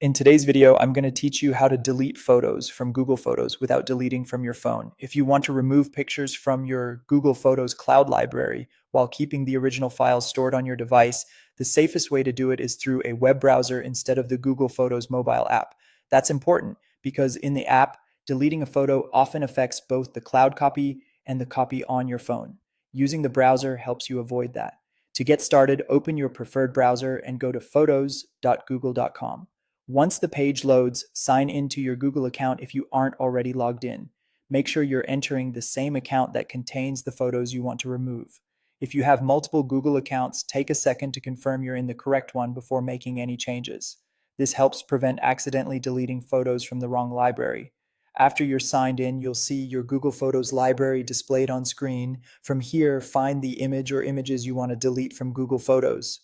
In today's video, I'm going to teach you how to delete photos from Google Photos without deleting from your phone. If you want to remove pictures from your Google Photos cloud library while keeping the original files stored on your device, the safest way to do it is through a web browser instead of the Google Photos mobile app. That's important because in the app, deleting a photo often affects both the cloud copy and the copy on your phone. Using the browser helps you avoid that. To get started, open your preferred browser and go to photos.google.com. Once the page loads, sign into your Google account if you aren't already logged in. Make sure you're entering the same account that contains the photos you want to remove. If you have multiple Google accounts, take a second to confirm you're in the correct one before making any changes. This helps prevent accidentally deleting photos from the wrong library. After you're signed in, you'll see your Google Photos library displayed on screen. From here, find the image or images you want to delete from Google Photos.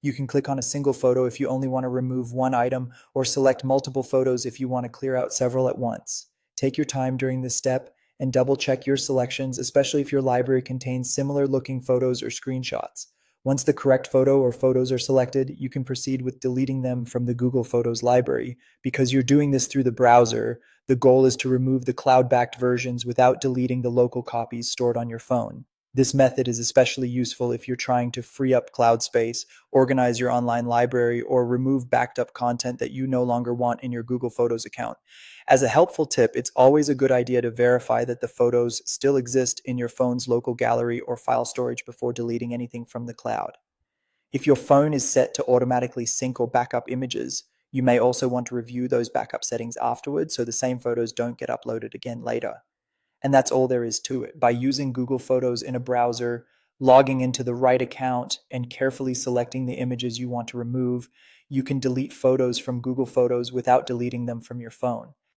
You can click on a single photo if you only want to remove one item, or select multiple photos if you want to clear out several at once. Take your time during this step and double check your selections, especially if your library contains similar looking photos or screenshots. Once the correct photo or photos are selected, you can proceed with deleting them from the Google Photos library. Because you're doing this through the browser, the goal is to remove the cloud-backed versions without deleting the local copies stored on your phone. This method is especially useful if you're trying to free up cloud space, organize your online library, or remove backed up content that you no longer want in your Google Photos account. As a helpful tip, it's always a good idea to verify that the photos still exist in your phone's local gallery or file storage before deleting anything from the cloud. If your phone is set to automatically sync or backup images, you may also want to review those backup settings afterwards so the same photos don't get uploaded again later. And that's all there is to it. By using Google Photos in a browser, logging into the right account, and carefully selecting the images you want to remove, you can delete photos from Google Photos without deleting them from your phone.